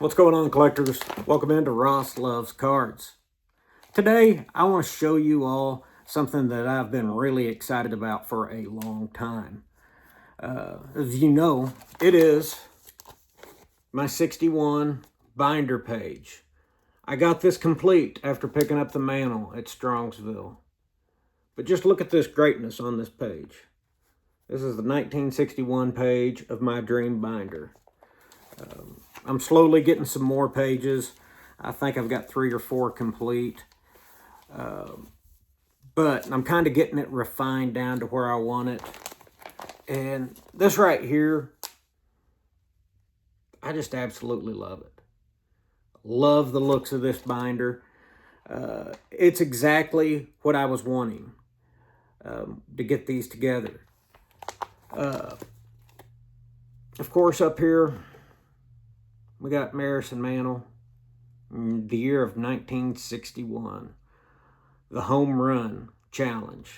What's going on, collectors? Welcome into Ross Loves Cards. Today, I want to show you all something that I've been really excited about for a long time. As you know, it is my 61 binder page. I got this complete after picking up the mantle at Strongsville. But just look at this greatness on this page. This is the 1961 page of my dream binder. I'm slowly getting some more pages. I think I've got 3 or 4 complete. But I'm kind of getting it refined down to where I want it. And this right here, I just absolutely love it. Love the looks of this binder. It's exactly what I was wanting to get these together. Of course, up here, we got Maris and Mantle, the year of 1961. The Home Run Challenge.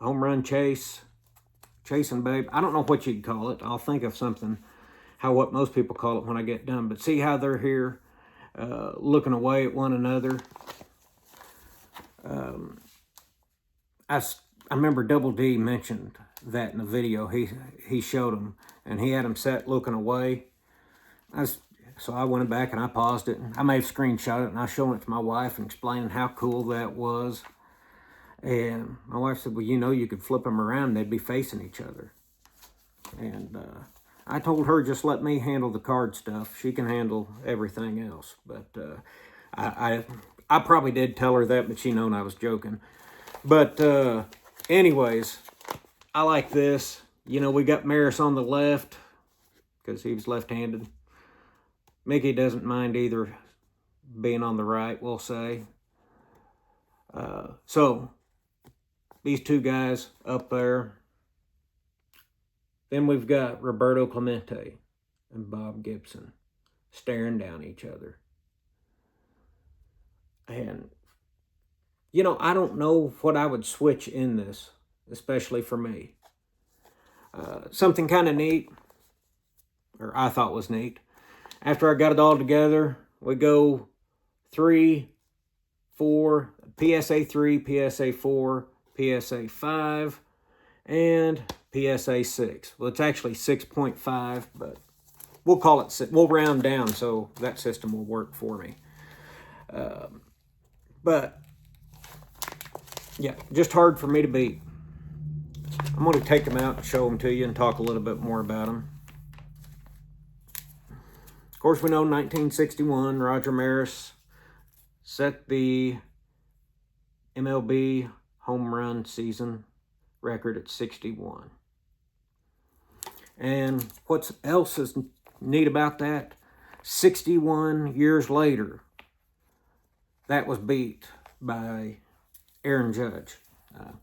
Home Run Chase, Chasing Babe. I don't know what you'd call it. I'll think of something, what most people call it when I get done. But see how they're here looking away at one another. I remember Double D mentioned that in the video. He showed them, and he had them set looking away. So I went back and I paused it. I may have screenshot it and I showed it to my wife and explaining how cool that was. And my wife said, well, you know, you could flip them around and they'd be facing each other. And I told her, just let me handle the card stuff. She can handle everything else. But I probably did tell her that, but she known I was joking. But anyways, I like this. You know, we got Maris on the left because he was left-handed. Mickey doesn't mind either being on the right, we'll say. So, these two guys up there. Then we've got Roberto Clemente and Bob Gibson staring down each other. And, you know, I don't know what I would switch in this, especially for me. Something kind of neat, or I thought was neat. After I got it all together, we go 3, 4, PSA 3, PSA 4, PSA 5, and PSA 6. Well, it's actually 6.5, but we'll call it 6. We'll round down so that system will work for me. But, yeah, just hard for me to beat. I'm going to take them out and show them to you and talk a little bit more about them. Of course, we know 1961, Roger Maris set the MLB home run season record at 61. And what else is neat about that? 61 years later, that was beat by Aaron Judge.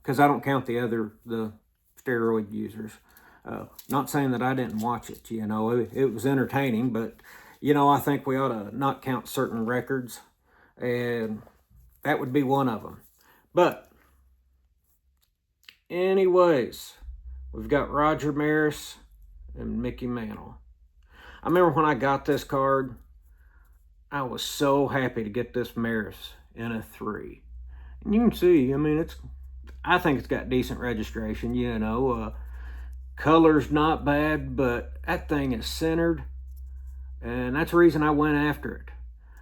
Because I don't count the steroid users. Not saying that I didn't watch it, you know, it was entertaining, but you know, I think we ought to not count certain records, and that would be one of them. But, anyways, we've got Roger Maris and Mickey Mantle. I remember when I got this card, I was so happy to get this Maris in a 3. And you can see, I mean, I think it's got decent registration, you know. Color's not bad, but that thing is centered. And that's the reason I went after it.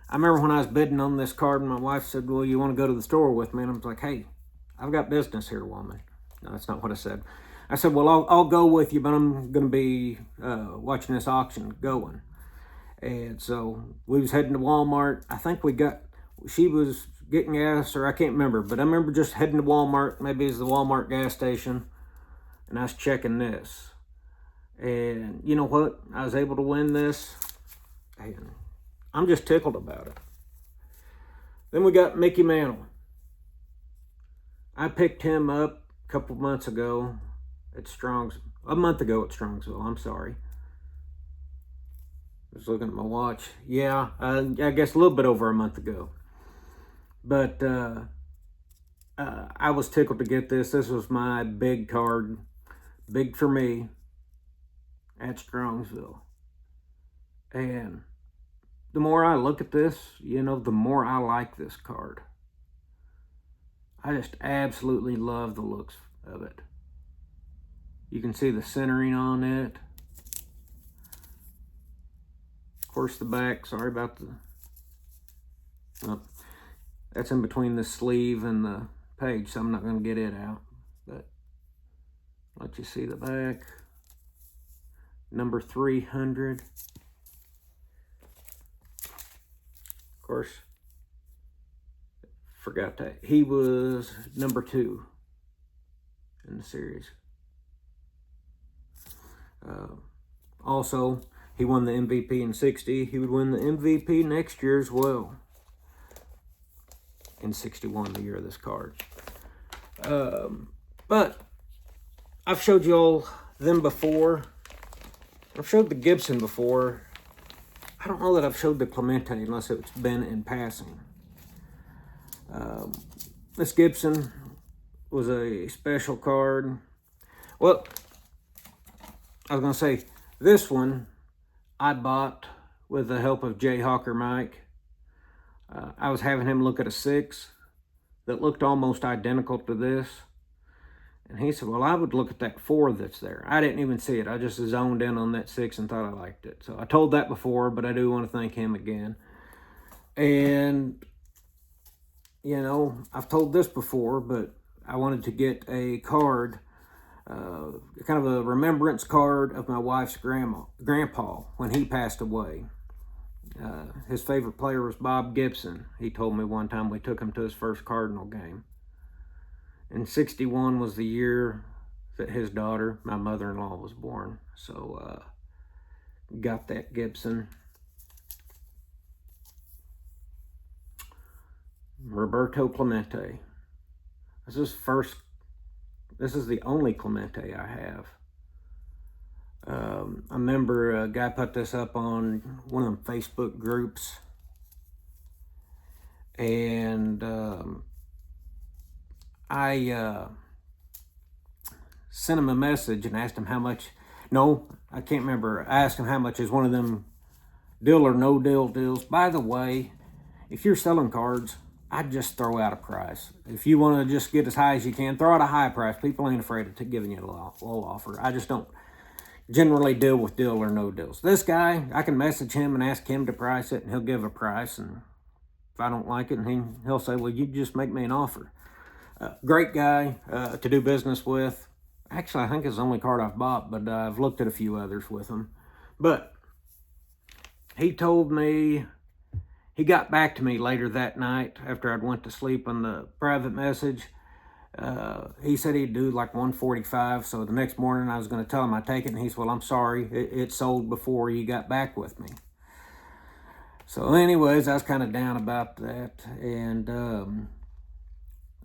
I remember when I was bidding on this card and my wife said, well, you want to go to the store with me? And I was like, hey, I've got business here, woman. No, that's not what I said. I said, well, I'll go with you, but I'm going to be watching this auction going. And so we was heading to Walmart. I think she was getting gas, or I can't remember. But I remember just heading to Walmart. Maybe it was the Walmart gas station. And I was checking this. And you know what? I was able to win this. And I'm just tickled about it. Then we got Mickey Mantle. I picked him up a couple months ago at a month ago at Strongsville, I'm sorry. I was looking at my watch. Yeah, I guess a little bit over a month ago. But I was tickled to get this. This was my big card, big for me, at Strongsville. And the more I look at this, you know, the more I like this card. I just absolutely love the looks of it. You can see the centering on it. Of course, the back, sorry about the... Oh, that's in between the sleeve and the page, so I'm not going to get it out. But let you see the back. Number 300. Of course, forgot that. He was number 2 in the series. Also, he won the MVP in 60. He would win the MVP next year as well. In 61, the year of this card. But I've showed you all them before. I've showed the Gibson before. I don't know that I've showed the Clemente unless it's been in passing. This Gibson was a special card. Well, I was going to say, this one I bought with the help of Jay Hawker Mike. I was having him look at a 6 that looked almost identical to this. And he said, well, I would look at that 4 that's there. I didn't even see it. I just zoned in on that 6 and thought I liked it. So I told that before, but I do want to thank him again. And, you know, I've told this before, but I wanted to get a card, kind of a remembrance card of my wife's grandpa when he passed away. His favorite player was Bob Gibson. He told me one time we took him to his first Cardinal game. And 61 was the year that his daughter, my mother-in-law, was born. So, got that Gibson. Roberto Clemente. This is the only Clemente I have. I remember a guy put this up on one of them Facebook groups. And I sent him a message and asked him how much. No, I can't remember. I asked him how much is one of them deal or no deal deals. By the way, if you're selling cards, I'd just throw out a price. If you want to just get as high as you can, throw out a high price. People ain't afraid of giving you a low offer. I just don't generally deal with deal or no deals. This guy, I can message him and ask him to price it, and he'll give a price. And if I don't like it, he'll say, well, you just make me an offer. Great guy to do business with. Actually, I think it's the only card I've bought, but I've looked at a few others with him. But he told me, he got back to me later that night after I'd went to sleep on the private message. He said he'd do like 145. So the next morning I was going to tell him I'd take it. And he said, well, I'm sorry. It sold before you got back with me. So anyways, I was kind of down about that. And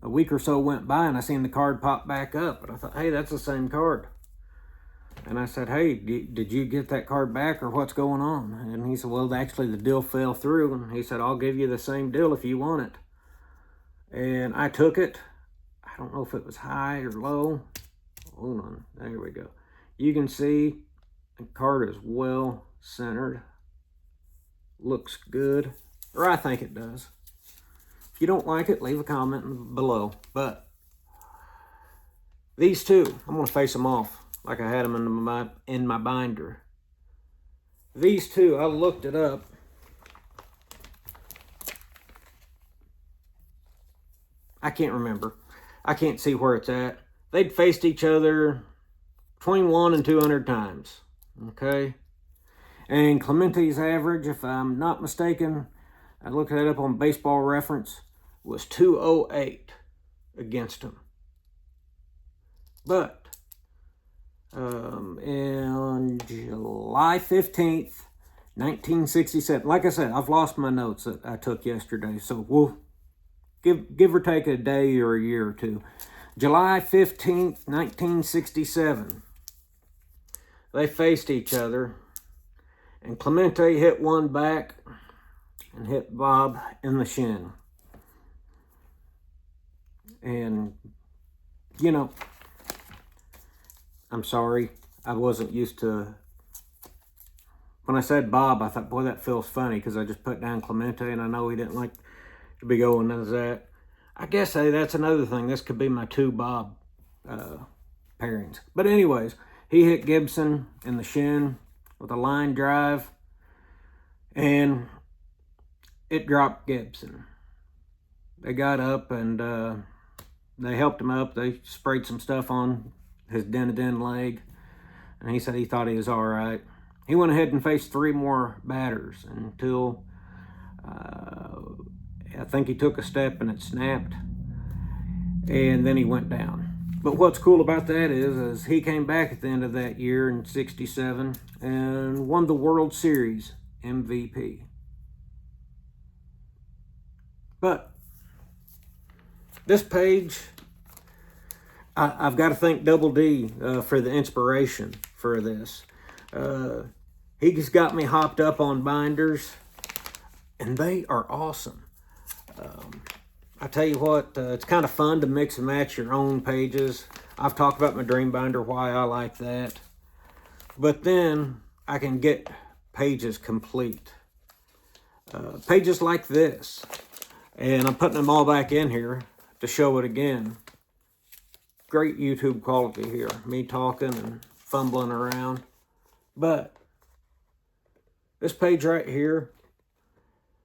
a week or so went by and I seen the card pop back up. But I thought, hey, that's the same card. And I said, hey, did you get that card back or what's going on? And he said, well, actually the deal fell through. And he said, I'll give you the same deal if you want it. And I took it. I don't know if it was high or low. Hold on, there we go. You can see the card is well centered. Looks good, or I think it does. If you don't like it, leave a comment below. But these two, I'm gonna face them off like I had them in my binder. These two, I looked it up. I can't remember. I can't see where it's at. They'd faced each other between 100 and 200 times. Okay? And Clemente's average, if I'm not mistaken, I looked that up on Baseball Reference, was 208 against him. But on July 15th, 1967, like I said, I've lost my notes that I took yesterday, so we'll give or take a day or a year or two. July 15th, 1967, they faced each other, and Clemente hit one back and hit Bob in the shin. And, you know, I'm sorry, I wasn't used to when I said Bob, I thought, boy, that feels funny because I just put down Clemente, and I know he didn't like to be going as that. I guess that's another thing. This could be my two Bob pairings. But anyways, he hit Gibson in the shin with a line drive, and it dropped Gibson. They got up and they helped him up. They sprayed some stuff on his dented in leg, and he said he thought he was all right. He went ahead and faced 3 more batters until I think he took a step and it snapped, and then he went down. But what's cool about that is he came back at the end of that year in '67 and won the World Series MVP. But this page, I've got to thank Double D for the inspiration for this. He's got me hopped up on binders, and they are awesome. I tell you what, it's kind of fun to mix and match your own pages. I've talked about my Dream Binder, why I like that. But then I can get pages complete. Pages like this. And I'm putting them all back in here to show it again. Great YouTube quality here. Me talking and fumbling around. But this page right here,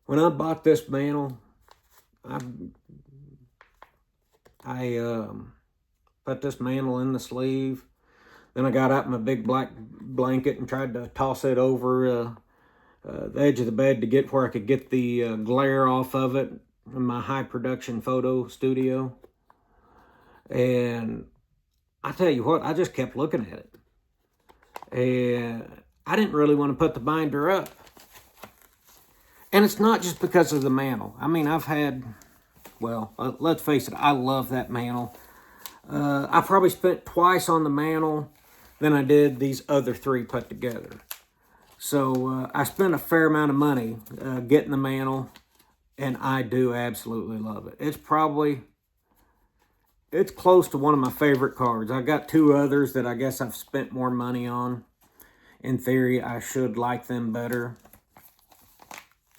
when I bought this mantle, I put this mantle in the sleeve. Then I got out my big black blanket and tried to toss it over the edge of the bed to get where I could get the glare off of it in my high production photo studio. And I tell you what, I just kept looking at it. And I didn't really want to put the binder up. And it's not just because of the mantle. I mean, I've had, well, let's face it, I love that mantle. I probably spent twice on the mantle than I did these other 3 put together. So I spent a fair amount of money getting the mantle, and I do absolutely love it. It's close to one of my favorite cards. I got 2 others that I guess I've spent more money on. In theory, I should like them better.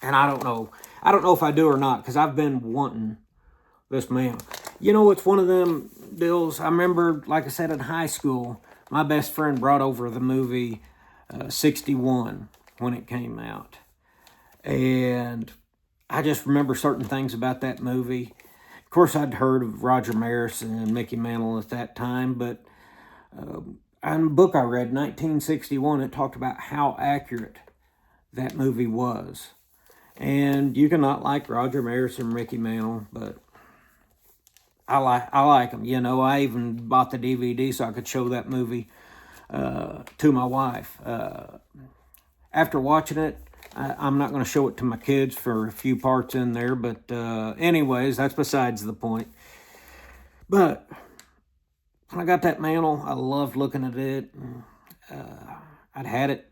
And I don't know if I do or not, because I've been wanting this mantle. You know, it's one of them deals. I remember, like I said, in high school, my best friend brought over the movie 61 when it came out. And I just remember certain things about that movie. Of course, I'd heard of Roger Maris and Mickey Mantle at that time, but in a book I read, 1961, it talked about how accurate that movie was. And you cannot like Roger Maris and Mickey Mantle, but I like them. You know, I even bought the DVD so I could show that movie to my wife. After watching it, I'm not going to show it to my kids for a few parts in there, but anyways, that's besides the point. But when I got that mantle, I loved looking at it. I'd had it,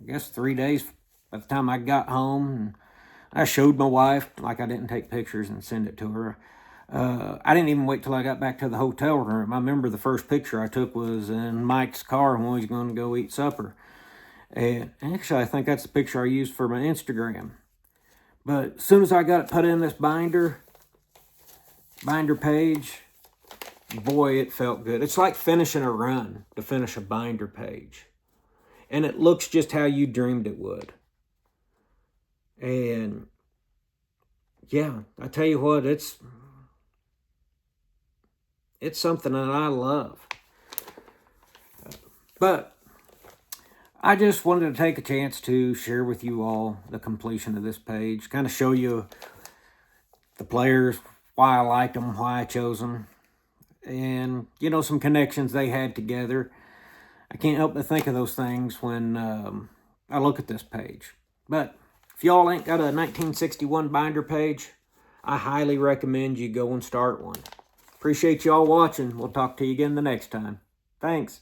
I guess, 3 days by the time I got home. And I showed my wife, like I didn't take pictures and send it to her. I didn't even wait till I got back to the hotel room. I remember the first picture I took was in Mike's car when we was going to go eat supper. And actually, I think that's the picture I used for my Instagram. But as soon as I got it put in this binder page, boy, it felt good. It's like finishing a run to finish a binder page. And it looks just how you dreamed it would. And yeah, I tell you what, it's something that I love. But I just wanted to take a chance to share with you all the completion of this page, kind of show you the players, why I liked them, why I chose them, and, you know, some connections they had together. I can't help but think of those things when I look at this page. But if y'all ain't got a 1961 binder page, I highly recommend you go and start one. Appreciate y'all watching. We'll talk to you again the next time. Thanks.